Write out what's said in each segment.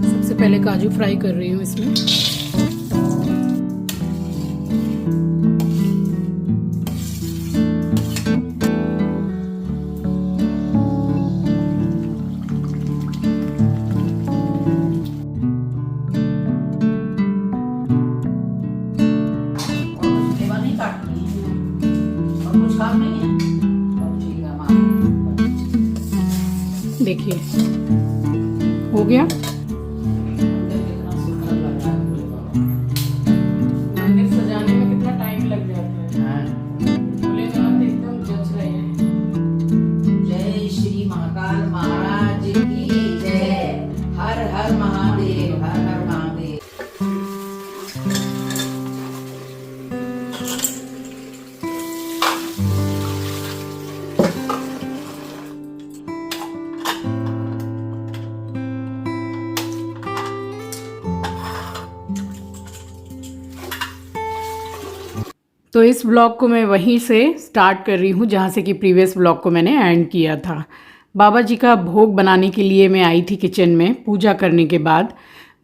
सबसे पहले काजू फ्राई कर रही हूँ इसमें। देखिए हो गया। मंदिर सजाने में कितना टाइम लग जाता है। भोलेनाथ एकदम जच रहे हैं। जय श्री महाकाल महाराज की जय। हर हर महादेव, हर हर महादेव। तो इस व्लॉग को मैं वहीं से स्टार्ट कर रही हूँ जहाँ से कि प्रीवियस व्लॉग को मैंने एंड किया था। बाबा जी का भोग बनाने के लिए मैं आई थी किचन में पूजा करने के बाद।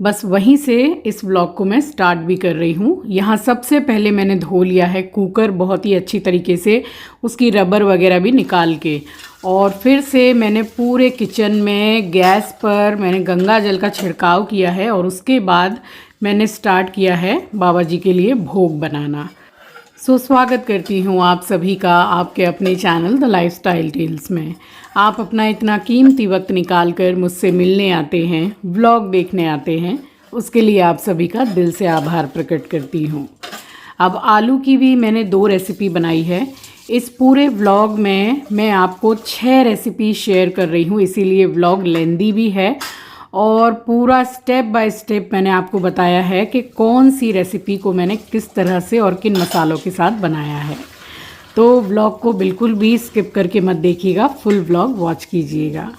बस वहीं से इस व्लॉग को मैं स्टार्ट भी कर रही हूँ। यहाँ सबसे पहले मैंने धो लिया है कुकर बहुत ही अच्छी तरीके से, उसकी रबर वगैरह भी निकाल के, और फिर से मैंने पूरे किचन में गैस पर मैंने गंगा जल का छिड़काव किया है और उसके बाद मैंने स्टार्ट किया है बाबा जी के लिए भोग बनाना। स्वागत करती हूँ आप सभी का आपके अपने चैनल द लाइफस्टाइल टेल्स में। आप अपना इतना कीमती वक्त निकाल कर मुझसे मिलने आते हैं, व्लॉग देखने आते हैं, उसके लिए आप सभी का दिल से आभार प्रकट करती हूँ। अब आलू की भी मैंने 2 रेसिपी बनाई है। इस पूरे व्लॉग में मैं आपको 6 रेसिपी शेयर कर रही हूँ, इसीलिए व्लॉग लेंदी भी है और पूरा स्टेप बाय स्टेप मैंने आपको बताया है कि कौन सी रेसिपी को मैंने किस तरह से और किन मसालों के साथ बनाया है। तो व्लॉग को बिल्कुल भी स्किप करके मत देखिएगा, फुल व्लॉग वॉच कीजिएगा।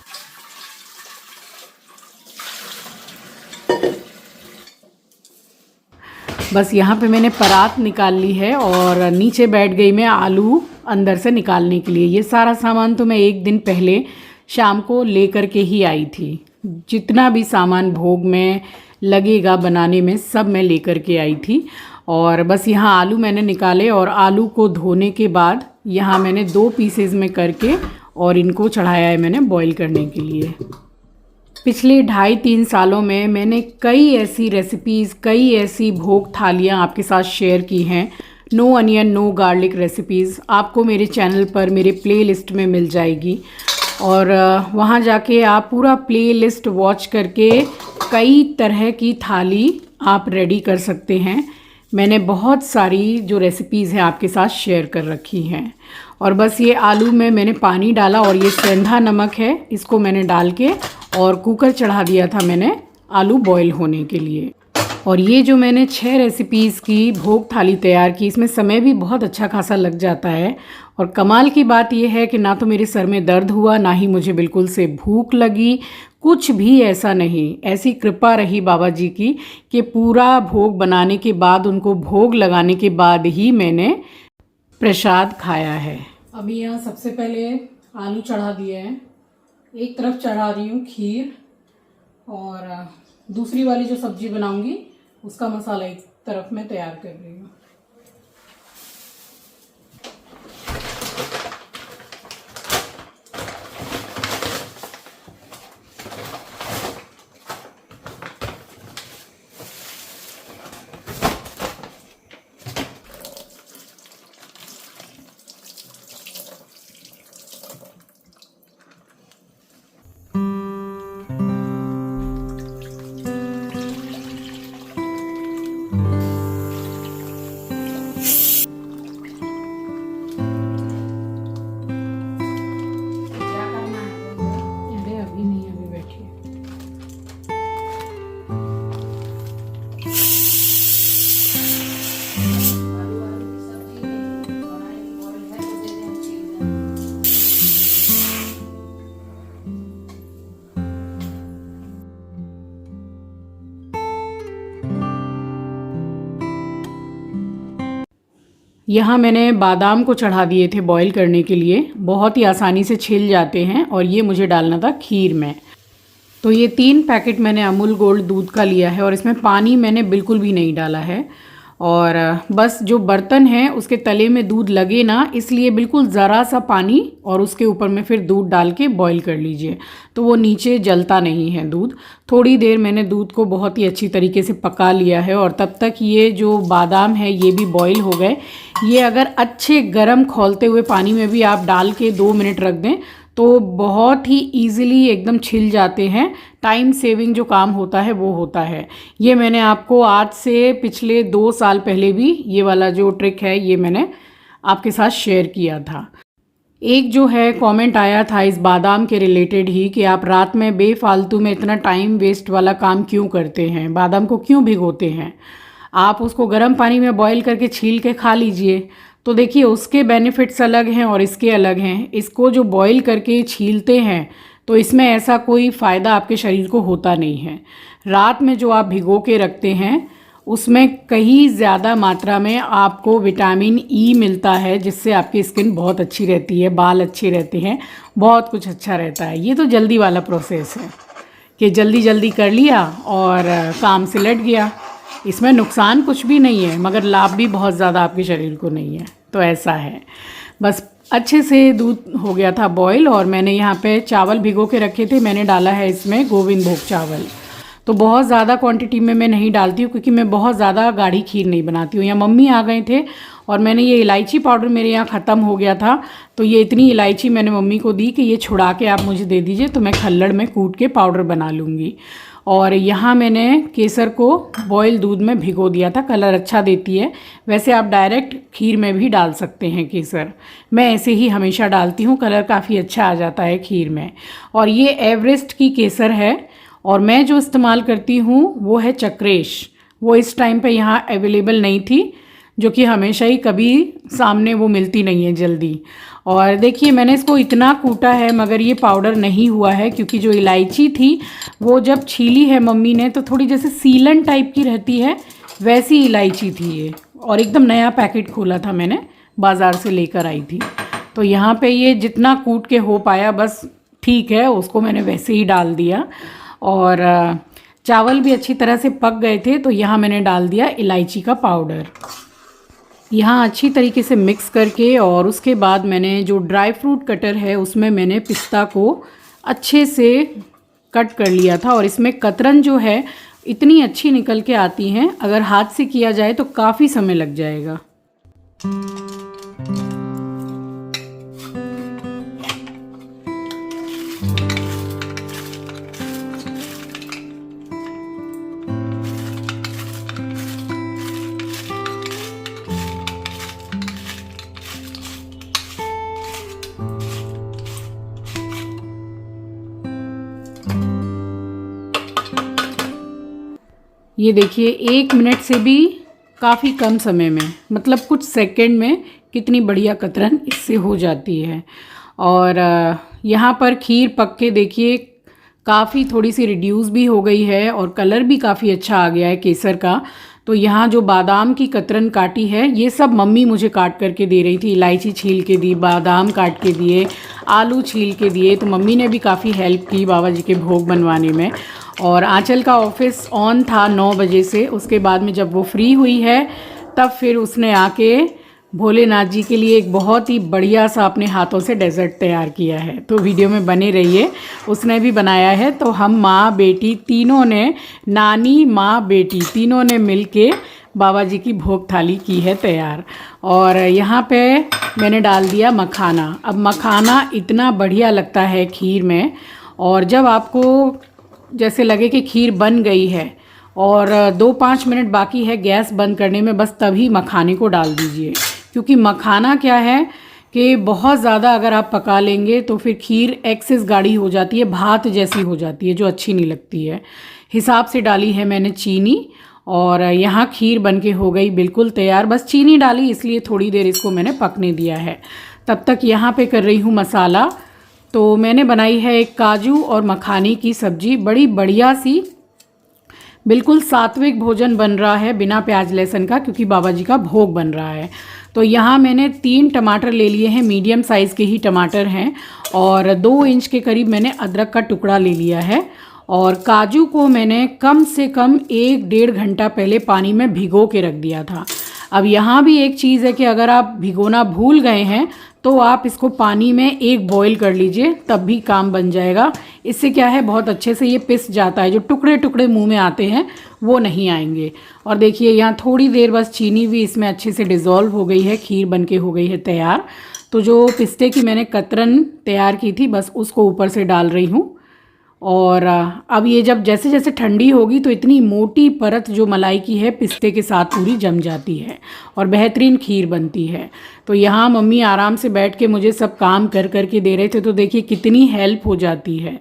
बस यहाँ पे मैंने परात निकाल ली है और नीचे बैठ गई मैं आलू अंदर से निकालने के लिए। ये सारा सामान तो मैं एक दिन पहले शाम को लेकर के ही आई थी। जितना भी सामान भोग में लगेगा बनाने में सब मैं लेकर के आई थी। और बस यहाँ आलू मैंने निकाले और आलू को धोने के बाद यहाँ मैंने 2 पीसेज में करके और इनको चढ़ाया है मैंने बॉईल करने के लिए। पिछले 2.5-3 सालों में मैंने कई ऐसी रेसिपीज़, कई ऐसी भोग थालियाँ आपके साथ शेयर की हैं। No onion no garlic recipes आपको मेरे चैनल पर मेरे प्लेलिस्ट में मिल जाएगी और वहाँ जाके आप पूरा प्लेलिस्ट वॉच करके कई तरह की थाली आप रेडी कर सकते हैं। मैंने बहुत सारी जो रेसिपीज़ हैं आपके साथ शेयर कर रखी हैं। और बस ये आलू में मैंने पानी डाला और ये सेंधा नमक है, इसको मैंने डाल के और कुकर चढ़ा दिया था मैंने आलू बॉईल होने के लिए। और ये जो मैंने 6 रेसिपीज़ की भोग थाली तैयार की, इसमें समय भी बहुत अच्छा खासा लग जाता है। और कमाल की बात यह है कि ना तो मेरे सर में दर्द हुआ, ना ही मुझे बिल्कुल से भूख लगी, कुछ भी ऐसा नहीं। ऐसी कृपा रही बाबा जी की कि पूरा भोग बनाने के बाद, उनको भोग लगाने के बाद ही मैंने प्रसाद खाया है। अभी यहाँ सबसे पहले आलू चढ़ा दिए हैं, एक तरफ चढ़ा रही हूँ खीर और दूसरी वाली जो सब्जी बनाऊंगी उसका मसाला एक तरफ मैं तैयार कर रही हूँ। यहाँ मैंने बादाम को चढ़ा दिए थे बॉईल करने के लिए, बहुत ही आसानी से छिल जाते हैं। और ये मुझे डालना था खीर में। तो ये 3 पैकेट मैंने अमूल गोल्ड दूध का लिया है और इसमें पानी मैंने बिल्कुल भी नहीं डाला है। और बस जो बर्तन है उसके तले में दूध लगे ना, इसलिए बिल्कुल ज़रा सा पानी और उसके ऊपर में फिर दूध डाल के बॉईल कर लीजिए, तो वो नीचे जलता नहीं है दूध। थोड़ी देर मैंने दूध को बहुत ही अच्छी तरीके से पका लिया है और तब तक ये जो बादाम है ये भी बॉईल हो गए। ये अगर अच्छे गर्म खौलते हुए पानी में भी आप डाल के 2 मिनट रख दें तो बहुत ही ईज़िली एकदम छिल जाते हैं। टाइम सेविंग जो काम होता है वो होता है। ये मैंने आपको आज से पिछले 2 साल पहले भी ये वाला जो ट्रिक है ये मैंने आपके साथ शेयर किया था। एक जो है कमेंट आया था इस बादाम के रिलेटेड ही कि आप रात में बेफालतू में इतना टाइम वेस्ट वाला काम क्यों करते हैं, बादाम को क्यों भिगोते हैं, आप उसको गर्म पानी में बॉईल करके छील के खा लीजिए। तो देखिए उसके बेनिफिट्स अलग हैं और इसके अलग हैं। इसको जो बॉईल करके छीलते हैं तो इसमें ऐसा कोई फ़ायदा आपके शरीर को होता नहीं है। रात में जो आप भिगो के रखते हैं उसमें कहीं ज़्यादा मात्रा में आपको विटामिन ई मिलता है, जिससे आपकी स्किन बहुत अच्छी रहती है, बाल अच्छे रहते हैं, बहुत कुछ अच्छा रहता है। ये तो जल्दी वाला प्रोसेस है कि जल्दी जल्दी कर लिया और काम से लट गया। इसमें नुकसान कुछ भी नहीं है मगर लाभ भी बहुत ज़्यादा आपके शरीर को नहीं है। तो ऐसा है। बस अच्छे से दूध हो गया था बॉईल और मैंने यहाँ पे चावल भिगो के रखे थे। मैंने डाला है इसमें गोविंद भोग चावल। तो बहुत ज़्यादा क्वांटिटी में मैं नहीं डालती हूँ क्योंकि मैं बहुत ज़्यादा गाढ़ी खीर नहीं बनाती हूँ। यहाँ मम्मी आ गए थे और मैंने ये इलायची पाउडर मेरे यहाँ ख़त्म हो गया था, तो ये इतनी इलायची मैंने मम्मी को दी कि ये छुड़ा के आप मुझे दे दीजिए, तो मैं खल्लड़ में कूट के पाउडर बना लूँगी। और यहाँ मैंने केसर को बॉयल दूध में भिगो दिया था, कलर अच्छा देती है। वैसे आप डायरेक्ट खीर में भी डाल सकते हैं केसर, मैं ऐसे ही हमेशा डालती हूँ, कलर काफ़ी अच्छा आ जाता है खीर में। और ये एवरेस्ट की केसर है और मैं जो इस्तेमाल करती हूँ वो है चक्रेश। वो इस टाइम पे यहाँ अवेलेबल नहीं थी, जो कि हमेशा ही कभी सामने वो मिलती नहीं है जल्दी। और देखिए मैंने इसको इतना कूटा है मगर ये पाउडर नहीं हुआ है क्योंकि जो इलायची थी वो जब छीली है मम्मी ने तो थोड़ी जैसे सीलन टाइप की रहती है वैसी इलायची थी ये। और एकदम नया पैकेट खोला था मैंने, बाज़ार से लेकर आई थी। तो यहाँ पे ये जितना कूट के हो पाया बस ठीक है, उसको मैंने वैसे ही डाल दिया। और चावल भी अच्छी तरह से पक गए थे तो यहाँ मैंने डाल दिया इलायची का पाउडर। यहाँ अच्छी तरीके से मिक्स करके और उसके बाद मैंने जो ड्राई फ्रूट कटर है उसमें मैंने पिस्ता को अच्छे से कट कर लिया था। और इसमें कतरन जो है इतनी अच्छी निकल के आती हैं, अगर हाथ से किया जाए तो काफ़ी समय लग जाएगा। ये देखिए 1 मिनट से भी काफ़ी कम समय में, मतलब कुछ सेकंड में कितनी बढ़िया कतरन इससे हो जाती है। और यहाँ पर खीर पक के देखिए काफ़ी थोड़ी सी रिड्यूस भी हो गई है और कलर भी काफ़ी अच्छा आ गया है केसर का। तो यहाँ जो बादाम की कतरन काटी है ये सब मम्मी मुझे काट करके दे रही थी। इलायची छील के दी, बादाम काट के दिए, आलू छील के दिए। तो मम्मी ने भी काफ़ी हेल्प की बाबा जी के भोग बनवाने में। और आंचल का ऑफिस ऑन था 9 बजे से। उसके बाद में जब वो फ्री हुई है तब फिर उसने आके भोलेनाथ जी के लिए एक बहुत ही बढ़िया सा अपने हाथों से डेजर्ट तैयार किया है। तो वीडियो में बने रहिए, उसने भी बनाया है। तो हम माँ बेटी तीनों ने, नानी माँ बेटी तीनों ने मिलके बाबा जी की भोग थाली की है तैयार। और यहाँ पे मैंने डाल दिया मखाना। अब मखाना इतना बढ़िया लगता है खीर में। और जब आपको जैसे लगे कि खीर बन गई है और 2-5 मिनट बाकी है गैस बंद करने में, बस तभी मखाने को डाल दीजिए। क्योंकि मखाना क्या है कि बहुत ज़्यादा अगर आप पका लेंगे तो फिर खीर एक्सेस गाढ़ी हो जाती है, भात जैसी हो जाती है, जो अच्छी नहीं लगती है। हिसाब से डाली है मैंने चीनी और यहाँ खीर बनके हो गई बिल्कुल तैयार। बस चीनी डाली इसलिए थोड़ी देर इसको मैंने पकने दिया है। तब तक यहाँ पे कर रही हूँ मसाला। तो मैंने बनाई है एक काजू और मखाने की सब्जी, बड़ी बढ़िया सी, बिल्कुल सात्विक भोजन बन रहा है बिना प्याज लहसुन का, क्योंकि बाबा जी का भोग बन रहा है। तो यहाँ मैंने 3 टमाटर ले लिए हैं, मीडियम साइज़ के ही टमाटर हैं, और 2 इंच के करीब मैंने अदरक का टुकड़ा ले लिया है। और काजू को मैंने कम से कम 1-1.5 घंटा पहले पानी में भिगो के रख दिया था। अब यहाँ भी एक चीज़ है कि अगर आप भिगोना भूल गए हैं तो आप इसको पानी में एक बॉईल कर लीजिए, तब भी काम बन जाएगा। इससे क्या है, बहुत अच्छे से ये पिस जाता है, जो टुकड़े टुकड़े मुंह में आते हैं वो नहीं आएंगे। और देखिए यहाँ थोड़ी देर बस चीनी भी इसमें अच्छे से डिज़ोल्व हो गई है, खीर बनके हो गई है तैयार। तो जो पिस्ते की मैंने कतरन तैयार की थी, बस उसको ऊपर से डाल रही हूँ। और अब ये जब जैसे जैसे ठंडी होगी तो इतनी मोटी परत जो मलाई की है पिस्ते के साथ पूरी जम जाती है और बेहतरीन खीर बनती है। तो यहाँ मम्मी आराम से बैठ के मुझे सब काम कर कर के दे रहे थे, तो देखिए कितनी हेल्प हो जाती है।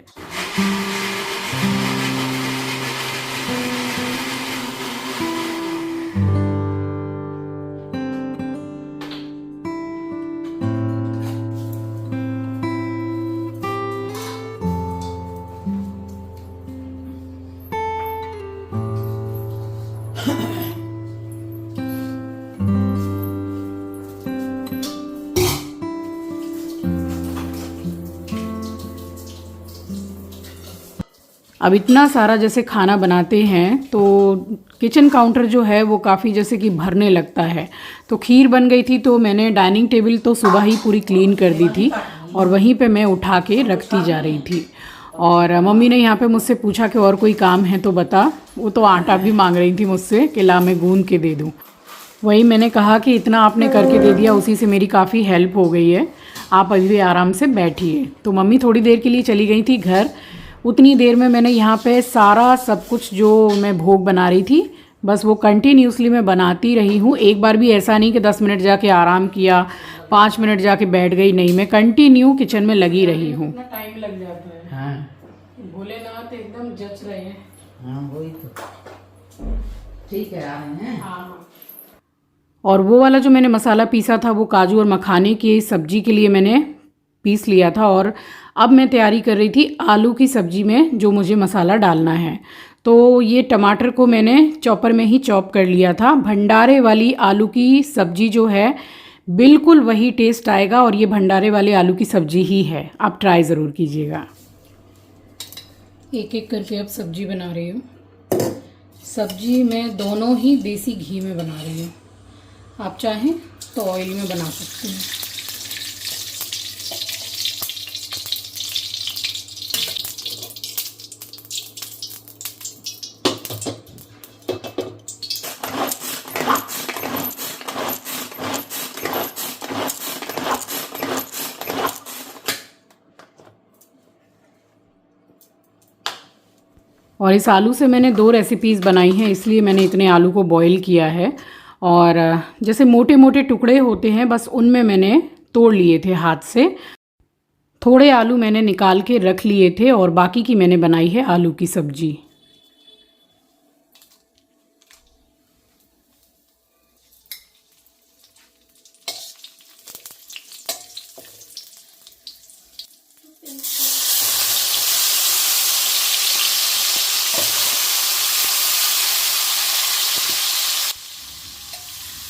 अब इतना सारा जैसे खाना बनाते हैं तो किचन काउंटर जो है वो काफ़ी जैसे कि भरने लगता है। तो खीर बन गई थी, तो मैंने डाइनिंग टेबल तो सुबह ही पूरी क्लीन कर दी थी और वहीं पे मैं उठा के रखती जा रही थी। और मम्मी ने यहाँ पे मुझसे पूछा कि और कोई काम है तो बता। वो तो आटा भी मांग रही थी मुझसे कि ला मैं गूंद के दे दूँ। वही मैंने कहा कि इतना आपने करके दे दिया, उसी से मेरी काफ़ी हेल्प हो गई है, आप अभी भी आराम से बैठिए। तो मम्मी थोड़ी देर के लिए चली गई थी घर। उतनी देर में मैंने यहाँ पे सारा सब कुछ जो मैं भोग बना रही थी, बस वो कंटिन्यूसली मैं बनाती रही हूँ। एक बार भी ऐसा नहीं कि 10 मिनट जाके आराम किया, 5 मिनट जाके बैठ गई, नहीं, मैं कंटिन्यू किचन में लगी रही हूँ। टाइम लग जाता है। हाँ, भोलेनाथ एकदम जच रहे हैं। हाँ वही तो, ठीक है, आ रहे हैं। हाँ। और वो वाला जो मैंने मसाला पीसा था वो काजू और मखाने की सब्जी के लिए मैंने पीस लिया था। और अब मैं तैयारी कर रही थी आलू की सब्जी में जो मुझे मसाला डालना है। तो ये टमाटर को मैंने चॉपर में ही चॉप कर लिया था। भंडारे वाली आलू की सब्जी जो है बिल्कुल वही टेस्ट आएगा, और ये भंडारे वाले आलू की सब्जी ही है, आप ट्राई ज़रूर कीजिएगा। एक एक करके अब सब्जी बना रही हूँ। सब्जी मैं दोनों ही देसी घी में बना रही हूँ, आप चाहें तो ऑयल में बना सकते हैं। और इस आलू से मैंने 2 रेसिपीज़ बनाई हैं, इसलिए मैंने इतने आलू को बॉईल किया है। और जैसे मोटे मोटे टुकड़े होते हैं बस उनमें मैंने तोड़ लिए थे हाथ से। थोड़े आलू मैंने निकाल के रख लिए थे और बाकी की मैंने बनाई है आलू की सब्जी।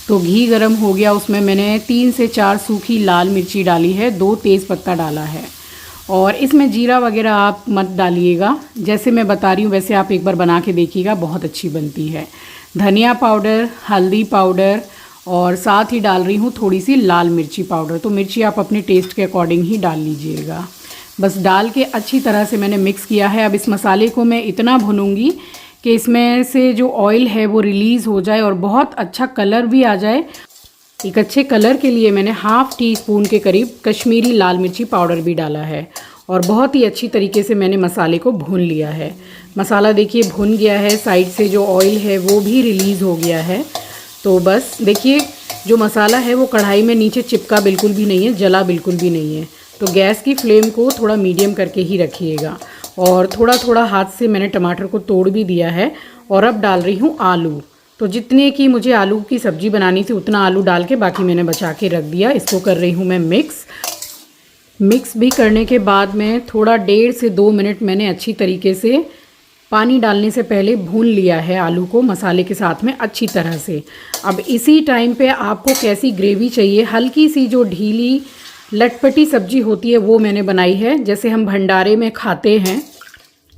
तो घी गरम हो गया, उसमें मैंने 3 से 4 सूखी लाल मिर्ची डाली है, 2 तेज़पत्ता डाला है। और इसमें जीरा वगैरह आप मत डालिएगा, जैसे मैं बता रही हूँ वैसे आप एक बार बना के देखिएगा, बहुत अच्छी बनती है। धनिया पाउडर, हल्दी पाउडर और साथ ही डाल रही हूँ थोड़ी सी लाल मिर्ची पाउडर। तो मिर्ची आप अपने टेस्ट के अकॉर्डिंग ही डाल लीजिएगा। बस डाल के अच्छी तरह से मैंने मिक्स किया है। अब इस मसाले को मैं इतना भूनूंगी कि इसमें से जो ऑयल है वो रिलीज़ हो जाए और बहुत अच्छा कलर भी आ जाए। एक अच्छे कलर के लिए मैंने ½ टीस्पून के करीब कश्मीरी लाल मिर्ची पाउडर भी डाला है। और बहुत ही अच्छी तरीके से मैंने मसाले को भून लिया है। मसाला देखिए भुन गया है, साइड से जो ऑयल है वो भी रिलीज़ हो गया है। तो बस देखिए जो मसाला है वो कढ़ाई में नीचे चिपका बिल्कुल भी नहीं है, जला बिल्कुल भी नहीं है। तो गैस की फ्लेम को थोड़ा मीडियम करके ही रखिएगा। और थोड़ा थोड़ा हाथ से मैंने टमाटर को तोड़ भी दिया है। और अब डाल रही हूँ आलू। तो जितने की मुझे आलू की सब्ज़ी बनानी थी उतना आलू डाल के बाकी मैंने बचा के रख दिया। इसको कर रही हूँ मैं मिक्स भी करने के बाद में थोड़ा 1.5 से 2 मिनट मैंने अच्छी तरीके से पानी डालने से पहले भून लिया है आलू को मसाले के साथ में अच्छी तरह से। अब इसी टाइम पे आपको कैसी ग्रेवी चाहिए, हल्की सी जो ढीली लटपटी सब्जी होती है वो मैंने बनाई है, जैसे हम भंडारे में खाते हैं,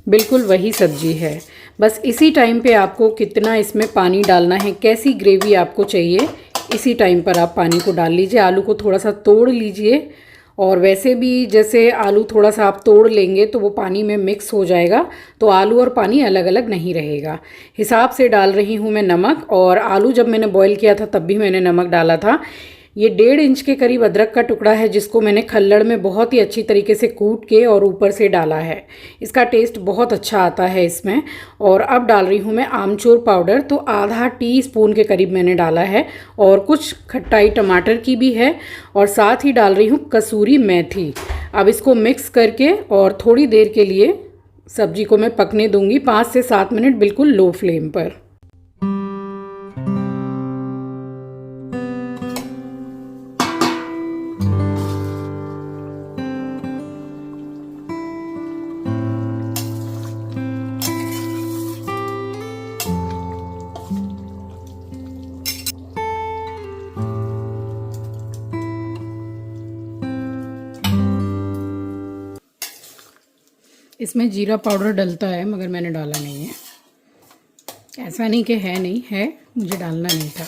बिल्कुल वही सब्जी है। बस इसी टाइम पे आपको कितना इसमें पानी डालना है, कैसी ग्रेवी आपको चाहिए, इसी टाइम पर आप पानी को डाल लीजिए। आलू को थोड़ा सा तोड़ लीजिए, और वैसे भी जैसे आलू थोड़ा सा आप तोड़ लेंगे तो वो पानी में मिक्स हो जाएगा, तो आलू और पानी अलग अलग नहीं रहेगा। हिसाब से डाल रही हूँ मैं नमक, और आलू जब मैंने बॉईल किया था तब भी मैंने नमक डाला था। ये 1.5 इंच के करीब अदरक का टुकड़ा है, जिसको मैंने खल्लड़ में बहुत ही अच्छी तरीके से कूट के और ऊपर से डाला है। इसका टेस्ट बहुत अच्छा आता है इसमें। और अब डाल रही हूँ मैं आमचूर पाउडर, तो आधा टीस्पून के करीब मैंने डाला है, और कुछ खट्टाई टमाटर की भी है, और साथ ही डाल रही हूँ कसूरी मेथी। अब इसको मिक्स करके और थोड़ी देर के लिए सब्जी को मैं पकने दूंगी, 5 से 7 मिनट बिल्कुल लो फ्लेम पर। इसमें जीरा पाउडर डलता है, मगर मैंने डाला नहीं है। ऐसा नहीं कि है नहीं है, मुझे डालना नहीं था,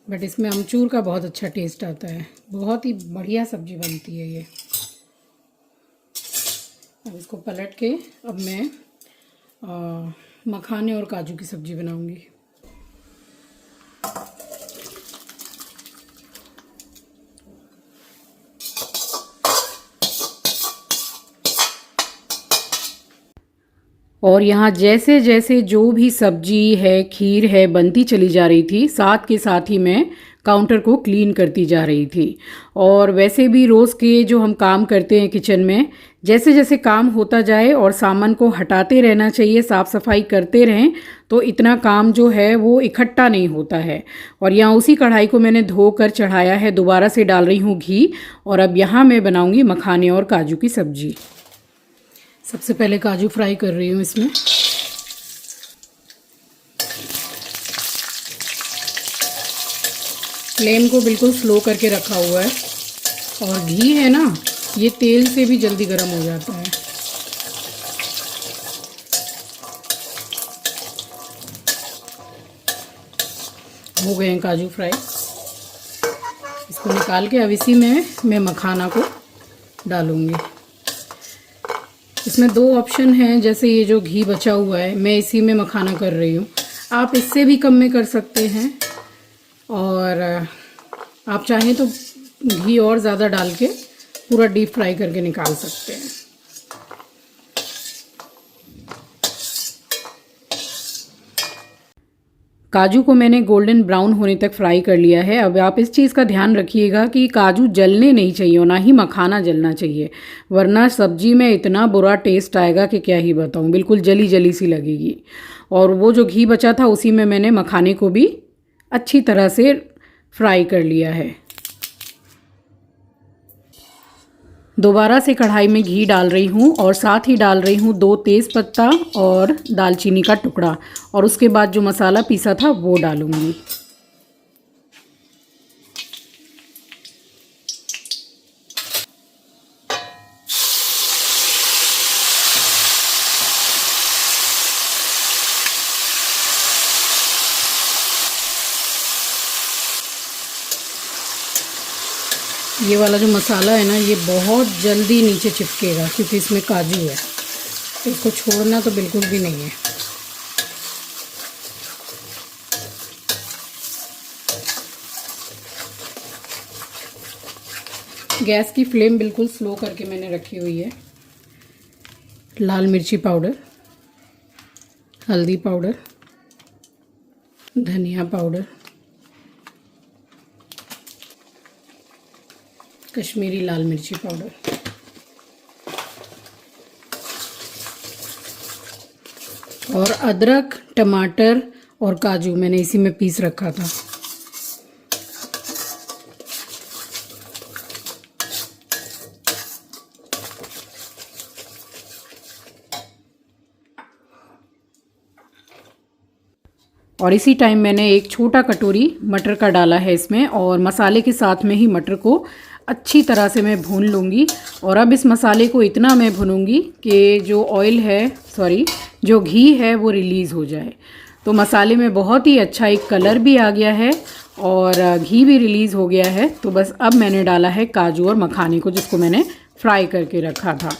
बट इसमें अमचूर का बहुत अच्छा टेस्ट आता है। बहुत ही बढ़िया सब्जी बनती है ये। अब इसको पलट के अब मैं मखाने और काजू की सब्ज़ी बनाऊंगी। और यहाँ जैसे जैसे जो भी सब्जी है, खीर है, बनती चली जा रही थी, साथ के साथ ही मैं काउंटर को क्लीन करती जा रही थी। और वैसे भी रोज़ के जो हम काम करते हैं किचन में, जैसे जैसे काम होता जाए और सामान को हटाते रहना चाहिए, साफ़ सफाई करते रहें, तो इतना काम जो है वो इकट्ठा नहीं होता है। और यहाँ उसी कढ़ाई को मैंने धोकर चढ़ाया है, दोबारा से डाल रही हूँ घी, और अब यहाँ मैं बनाऊँगी मखाने और काजू की सब्ज़ी। सबसे पहले काजू फ्राई कर रही हूँ इसमें। फ्लेम को बिल्कुल स्लो करके रखा हुआ है, और घी है ना, ये तेल से भी जल्दी गर्म हो जाता है। हो गए हैं काजू फ्राई। इसको निकाल के अब इसी में मैं मखाना को डालूँगी। इसमें 2 ऑप्शन हैं, जैसे ये जो घी बचा हुआ है मैं इसी में मखाना कर रही हूँ। आप इससे भी कम में कर सकते हैं, और आप चाहें तो घी और ज़्यादा डाल के पूरा डीप फ्राई करके निकाल सकते हैं। काजू को मैंने गोल्डन ब्राउन होने तक फ्राई कर लिया है। अब आप इस चीज़ का ध्यान रखिएगा कि काजू जलने नहीं चाहिए, और ना ही मखाना जलना चाहिए, वरना सब्जी में इतना बुरा टेस्ट आएगा कि क्या ही बताऊं, बिल्कुल जली जली सी लगेगी। और वो जो घी बचा था उसी में मैंने मखाने को भी अच्छी तरह से फ्राई कर लिया है। दोबारा से कढ़ाई में घी डाल रही हूँ, और साथ ही डाल रही हूँ 2 तेज़पत्ता और दालचीनी का टुकड़ा, और उसके बाद जो मसाला पीसा था वो डालूँगी। ये वाला जो मसाला है ना, ये बहुत जल्दी नीचे चिपकेगा, क्योंकि इसमें काजू है, तो इसको छोड़ना तो बिल्कुल भी नहीं है। गैस की फ्लेम बिल्कुल स्लो करके मैंने रखी हुई है। लाल मिर्ची पाउडर, हल्दी पाउडर, धनिया पाउडर, कश्मीरी लाल मिर्ची पाउडर, और अदरक, टमाटर और काजू मैंने इसी में पीस रखा था। और इसी टाइम मैंने एक छोटा कटोरी मटर का डाला है इसमें, और मसाले के साथ में ही मटर को अच्छी तरह से मैं भून लूँगी। और अब इस मसाले को इतना मैं भूनूंगी कि जो ऑयल है, जो घी है वो रिलीज़ हो जाए। तो मसाले में बहुत ही अच्छा एक कलर भी आ गया है और घी भी रिलीज़ हो गया है। तो बस अब मैंने डाला है काजू और मखाने को, जिसको मैंने फ्राई करके रखा था।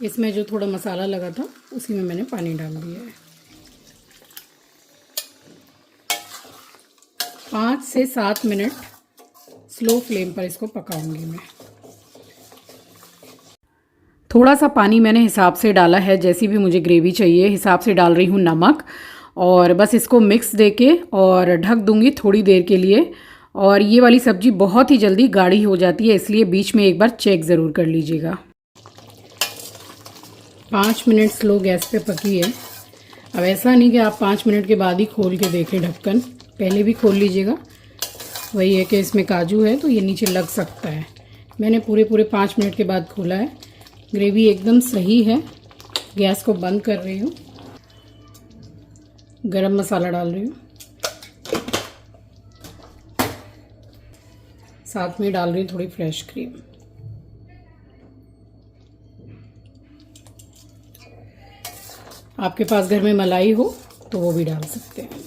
इसमें जो थोड़ा मसाला लगा था उसी में मैंने पानी डाल दिया है। 5 से 7 मिनट स्लो फ्लेम पर इसको पकाऊंगी मैं। थोड़ा सा पानी मैंने हिसाब से डाला है, जैसी भी मुझे ग्रेवी चाहिए हिसाब से डाल रही हूँ नमक। और बस इसको मिक्स देके और ढक दूंगी थोड़ी देर के लिए। और ये वाली सब्ज़ी बहुत ही जल्दी गाढ़ी हो जाती है, इसलिए बीच में एक बार चेक ज़रूर कर लीजिएगा। 5 मिनट स्लो गैस पे पकी है। अब ऐसा नहीं कि आप 5 मिनट के बाद ही खोल के देखें ढक्कन, पहले भी खोल लीजिएगा। वही है कि इसमें काजू है तो ये नीचे लग सकता है। मैंने पूरे 5 मिनट के बाद खोला है। ग्रेवी एकदम सही है। गैस को बंद कर रही हूँ, गरम मसाला डाल रही हूँ, साथ में डाल रही हूँ थोड़ी फ्रेश क्रीम। आपके पास घर में मलाई हो तो वो भी डाल सकते हैं।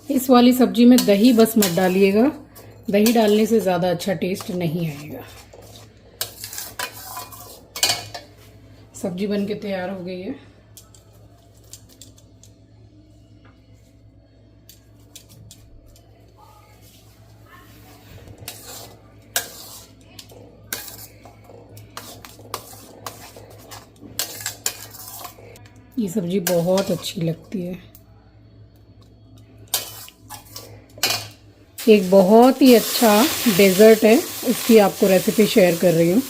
इस वाली सब्जी में दही बस मत डालिएगा, दही डालने से ज़्यादा अच्छा टेस्ट नहीं आएगा। सब्जी बनके तैयार हो गई है। ये सब्जी बहुत अच्छी लगती है। एक बहुत ही अच्छा डेज़र्ट है, उसकी आपको रेसिपी शेयर कर रही हूँ।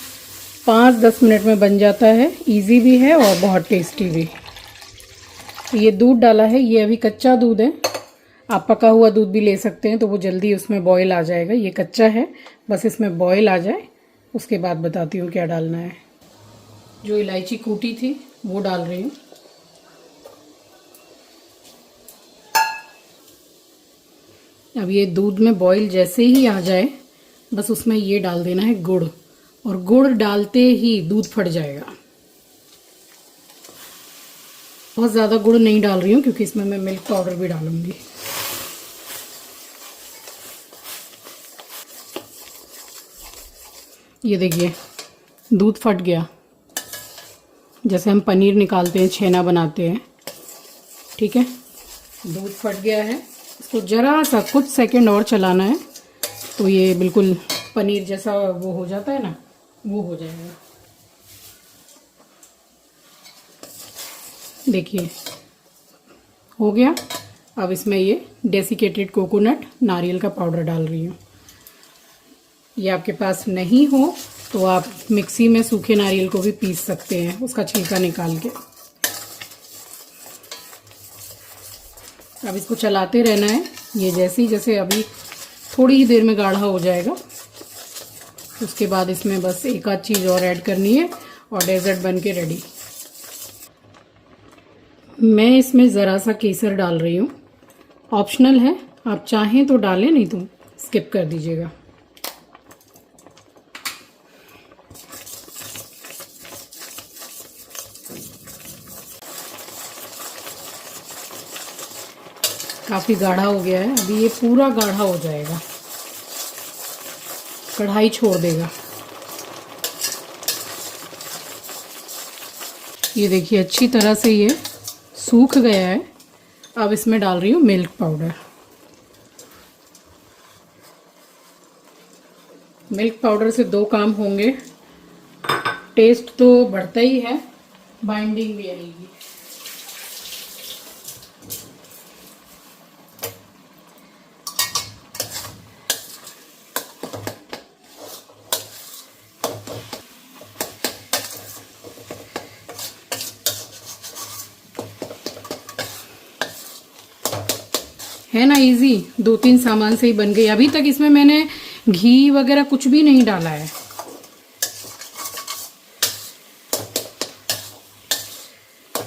5-10 मिनट में बन जाता है, इजी भी है और बहुत टेस्टी भी। ये दूध डाला है, ये अभी कच्चा दूध है। आप पका हुआ दूध भी ले सकते हैं तो वो जल्दी उसमें बॉयल आ जाएगा। ये कच्चा है, बस इसमें बॉयल आ जाए उसके बाद बताती हूँ क्या डालना है। जो इलायची कूटी थी वो डाल रही हूँ। अब ये दूध में बॉईल जैसे ही आ जाए बस उसमें ये डाल देना है गुड़, और गुड़ डालते ही दूध फट जाएगा। बहुत ज़्यादा गुड़ नहीं डाल रही हूँ क्योंकि इसमें मैं मिल्क पाउडर भी डालूंगी। ये देखिए दूध फट गया, जैसे हम पनीर निकालते हैं, छेना बनाते हैं। ठीक है, दूध फट गया है। इसको ज़रा सा कुछ सेकंड और चलाना है तो ये बिल्कुल पनीर जैसा वो हो जाता है ना, वो हो जाएगा। देखिए हो गया। अब इसमें ये डेसिकेटेड कोकोनट नारियल का पाउडर डाल रही हूँ। ये आपके पास नहीं हो तो आप मिक्सी में सूखे नारियल को भी पीस सकते हैं, उसका छिलका निकाल के। अब इसको चलाते रहना है। ये जैसे अभी थोड़ी ही देर में गाढ़ा हो जाएगा, उसके बाद इसमें बस एक आध चीज़ और ऐड करनी है और डेजर्ट बन के रेडी। मैं इसमें ज़रा सा केसर डाल रही हूँ, ऑप्शनल है, आप चाहें तो डालें, नहीं तो स्किप कर दीजिएगा। काफ़ी गाढ़ा हो गया है, अभी ये पूरा गाढ़ा हो जाएगा, कढ़ाई छोड़ देगा। ये देखिए अच्छी तरह से ये सूख गया है। अब इसमें डाल रही हूँ मिल्क पाउडर। मिल्क पाउडर से 2 काम होंगे, टेस्ट तो बढ़ता ही है, बाइंडिंग भी आएगी। है ना इजी, 2-3 सामान से ही बन गई। अभी तक इसमें मैंने घी वगैरह कुछ भी नहीं डाला है।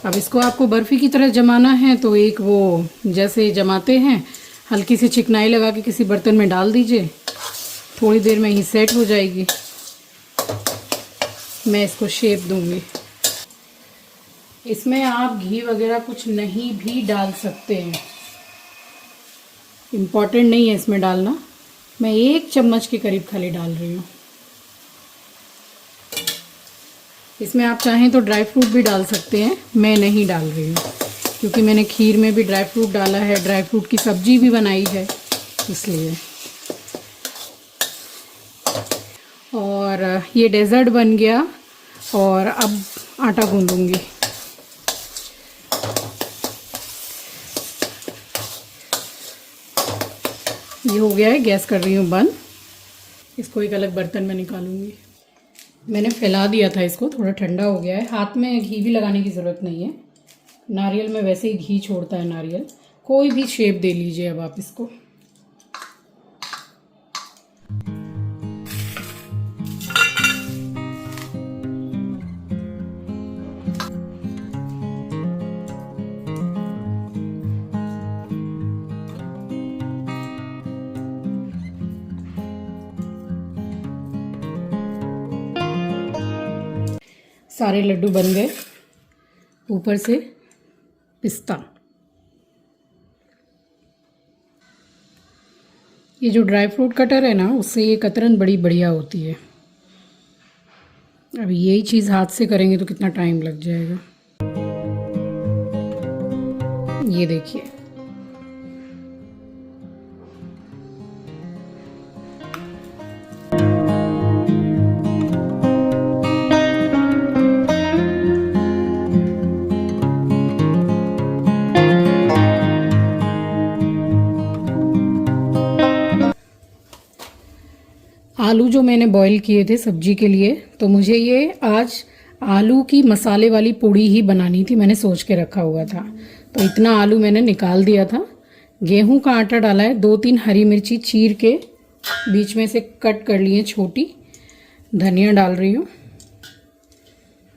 अब इसको आपको बर्फ़ी की तरह जमाना है तो एक वो जैसे जमाते हैं, हल्की सी चिकनाई लगा के किसी बर्तन में डाल दीजिए, थोड़ी देर में ही सेट हो जाएगी। मैं इसको शेप दूंगी। इसमें आप घी वगैरह कुछ नहीं भी डाल सकते हैं, इम्पॉर्टेंट नहीं है इसमें डालना। मैं 1 चम्मच के करीब खाली डाल रही हूँ। इसमें आप चाहें तो ड्राई फ्रूट भी डाल सकते हैं, मैं नहीं डाल रही हूँ क्योंकि मैंने खीर में भी ड्राई फ्रूट डाला है, ड्राई फ्रूट की सब्जी भी बनाई है इसलिए। और ये डेज़र्ट बन गया और अब आटा गूंदूंगी। ये हो गया है, गैस कर रही हूँ बंद। इसको एक अलग बर्तन में निकालूंगी। मैंने फैला दिया था इसको, थोड़ा ठंडा हो गया है। हाथ में घी भी लगाने की ज़रूरत नहीं है, नारियल में वैसे ही घी छोड़ता है नारियल। कोई भी शेप दे लीजिए अब आप इसको। सारे लड्डू बन गए। ऊपर से पिस्ता, ये जो ड्राई फ्रूट कटर है ना, उससे ये कतरन बड़ी बढ़िया होती है। अब यही चीज़ हाथ से करेंगे तो कितना टाइम लग जाएगा। ये देखिए, आलू जो मैंने बॉईल किए थे सब्जी के लिए, तो मुझे ये आज आलू की मसाले वाली पूड़ी ही बनानी थी। मैंने सोच के रखा हुआ था, तो इतना आलू मैंने निकाल दिया था। गेहूं का आटा डाला है, 2-3 हरी मिर्ची चीर के बीच में से कट कर लिए छोटी। धनिया डाल रही हूँ।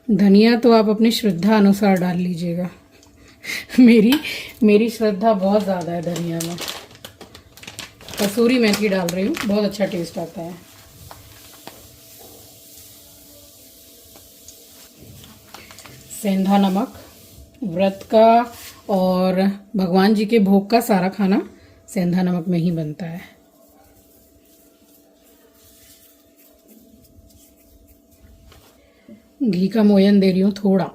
धनिया तो आप अपनी श्रद्धा अनुसार डाल लीजिएगा। मेरी श्रद्धा बहुत ज़्यादा है धनिया में। कसूरी मेथी डाल रही हूँ, बहुत अच्छा टेस्ट आता है। सेंधा नमक, व्रत का और भगवान जी के भोग का सारा खाना सेंधा नमक में ही बनता है। घी का मोयन दे रही हूँ थोड़ा।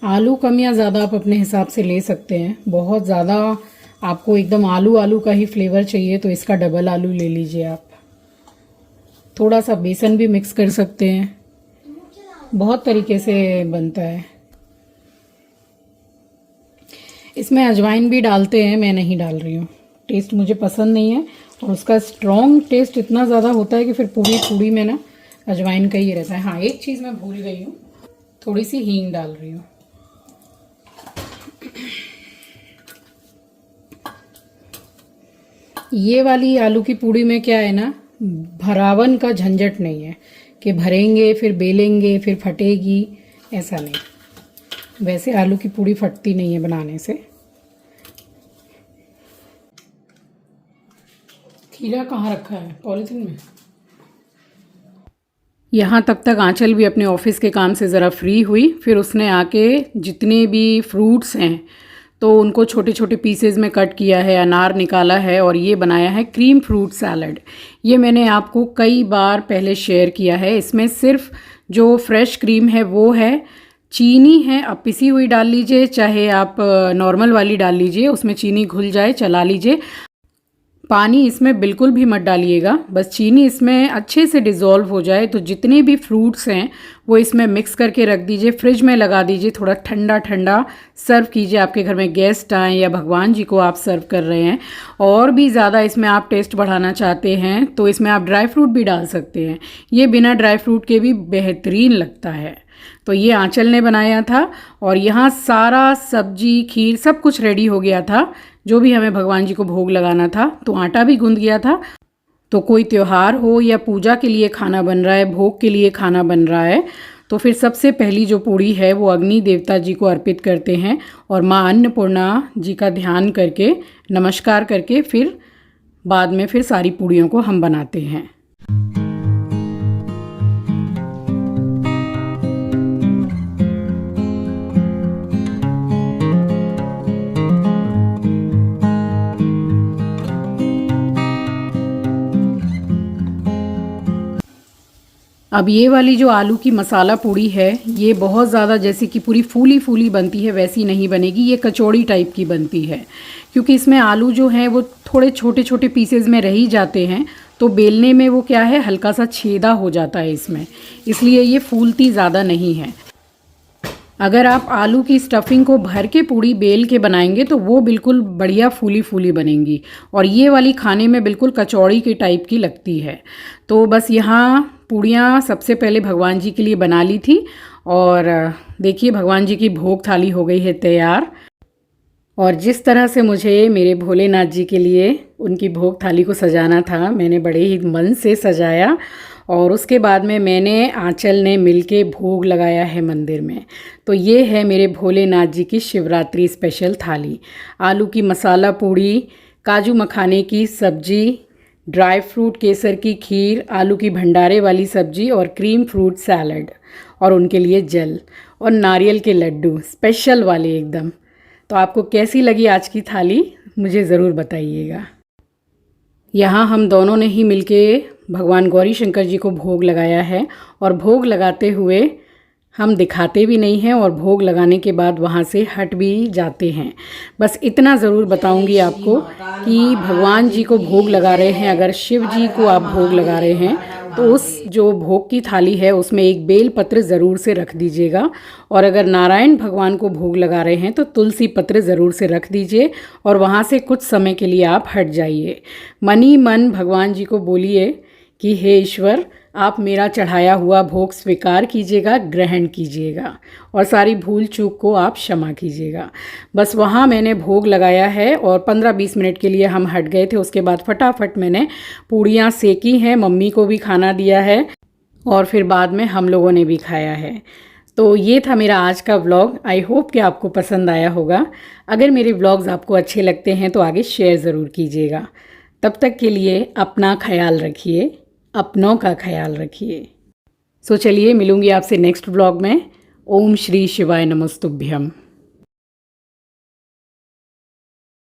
आलू कम या ज़्यादा आप अपने हिसाब से ले सकते हैं। बहुत ज़्यादा आपको एकदम आलू आलू का ही फ्लेवर चाहिए तो इसका डबल आलू ले लीजिए आप। थोड़ा सा बेसन भी मिक्स कर सकते हैं, बहुत तरीके से बनता है। इसमें अजवाइन भी डालते हैं, मैं नहीं डाल रही हूँ। टेस्ट मुझे पसंद नहीं है और उसका स्ट्रॉन्ग टेस्ट इतना ज़्यादा होता है कि फिर पूड़ी में ना अजवाइन का ही रहता है। हाँ, एक चीज़ मैं भूल गई हूँ, थोड़ी सी हींग डाल रही हूँ। ये वाली आलू की पूड़ी में क्या है ना, भरावन का झंझट नहीं है कि भरेंगे फिर बेलेंगे फिर फटेगी, ऐसा नहीं। वैसे आलू की पूड़ी फटती नहीं है बनाने से। खीरा कहाँ रखा है? पॉलीथीन में। यहाँ तक आंचल भी अपने ऑफिस के काम से ज़रा फ्री हुई। फिर उसने आके जितने भी फ्रूट्स हैं तो उनको छोटे छोटे पीसेज में कट किया है, अनार निकाला है और ये बनाया है क्रीम फ्रूट सैलड। ये मैंने आपको कई बार पहले शेयर किया है। इसमें सिर्फ जो फ्रेश क्रीम है वो है, चीनी है, आप पिसी हुई डाल लीजिए चाहे आप नॉर्मल वाली डाल लीजिए, उसमें चीनी घुल जाए चला लीजिए। पानी इसमें बिल्कुल भी मत डालिएगा, बस चीनी इसमें अच्छे से डिज़ोल्व हो जाए। तो जितने भी फ्रूट्स हैं वो इसमें मिक्स करके रख दीजिए, फ्रिज में लगा दीजिए, थोड़ा ठंडा ठंडा सर्व कीजिए। आपके घर में गेस्ट आएँ या भगवान जी को आप सर्व कर रहे हैं, और भी ज़्यादा इसमें आप टेस्ट बढ़ाना चाहते हैं तो इसमें आप ड्राई फ्रूट भी डाल सकते हैं। ये बिना ड्राई फ्रूट के भी बेहतरीन लगता है। तो ये आंचल ने बनाया था और यहाँ सारा सब्जी खीर सब कुछ रेडी हो गया था। जो भी हमें भगवान जी को भोग लगाना था। तो आटा भी गूंद गया था। तो कोई त्यौहार हो या पूजा के लिए खाना बन रहा है, भोग के लिए खाना बन रहा है, तो फिर सबसे पहली जो पूड़ी है वो अग्नि देवता जी को अर्पित करते हैं और माँ अन्नपूर्णा जी का ध्यान करके, नमस्कार करके फिर बाद में फिर सारी पूड़ियों को हम बनाते हैं। अब ये वाली जो आलू की मसाला पूड़ी है, ये बहुत ज़्यादा जैसे कि पूरी फूली फूली बनती है वैसी नहीं बनेगी, ये कचौड़ी टाइप की बनती है, क्योंकि इसमें आलू जो है वो थोड़े छोटे छोटे पीसेज में रह ही जाते हैं, तो बेलने में वो क्या है हल्का सा छेदा हो जाता है इसमें, इसलिए ये फूलती ज़्यादा नहीं है। अगर आप आलू की स्टफिंग को भर के पूड़ी बेल के बनाएंगे तो वो बिल्कुल बढ़िया फूली फूली बनेंगी, और ये वाली खाने में बिल्कुल कचौड़ी के टाइप की लगती है। तो बस यहाँ पूड़ियाँ सबसे पहले भगवान जी के लिए बना ली थी, और देखिए भगवान जी की भोग थाली हो गई है तैयार। और जिस तरह से मुझे मेरे भोलेनाथ जी के लिए उनकी भोग थाली को सजाना था, मैंने बड़े ही मन से सजाया, और उसके बाद में मैंने आंचल ने मिलके भोग लगाया है मंदिर में। तो ये है मेरे भोलेनाथ जी की शिवरात्रि स्पेशल थाली। आलू की मसाला पूड़ी, काजू मखाने की सब्जी, ड्राई फ्रूट केसर की खीर, आलू की भंडारे वाली सब्जी और क्रीम फ्रूट सैलड, और उनके लिए जल और नारियल के लड्डू स्पेशल वाले एकदम। तो आपको कैसी लगी आज की थाली मुझे ज़रूर बताइएगा। यहाँ हम दोनों ने ही मिलके भगवान गौरी शंकर जी को भोग लगाया है, और भोग लगाते हुए हम दिखाते भी नहीं हैं और भोग लगाने के बाद वहाँ से हट भी जाते हैं। बस इतना ज़रूर बताऊंगी आपको कि भगवान जी को भोग लगा रहे हैं, अगर शिव जी को आप भोग लगा रहे हैं तो उस जो भोग की थाली है उसमें एक बेल पत्र ज़रूर से रख दीजिएगा, और अगर नारायण भगवान को भोग लगा रहे हैं तो तुलसी पत्र ज़रूर से रख दीजिए, और वहाँ से कुछ समय के लिए आप हट जाइए। मन ही मन भगवान जी को बोलिए कि हे ईश्वर, आप मेरा चढ़ाया हुआ भोग स्वीकार कीजिएगा, ग्रहण कीजिएगा, और सारी भूल चूक को आप क्षमा कीजिएगा। बस वहाँ मैंने भोग लगाया है और 15-20 मिनट के लिए हम हट गए थे। उसके बाद फटाफट मैंने पूड़ियाँ सेकी हैं, मम्मी को भी खाना दिया है, और फिर बाद में हम लोगों ने भी खाया है। तो ये था मेरा आज का व्लॉग। आई होप कि आपको पसंद आया होगा। अगर मेरे व्लॉग्स आपको अच्छे लगते हैं तो आगे शेयर ज़रूर कीजिएगा। तब तक के लिए अपना ख्याल रखिए, अपनों का ख्याल रखिए। सो चलिए मिलूंगी आपसे नेक्स्ट व्लॉग में। ओम श्री शिवाय नमस्तुभ्यम।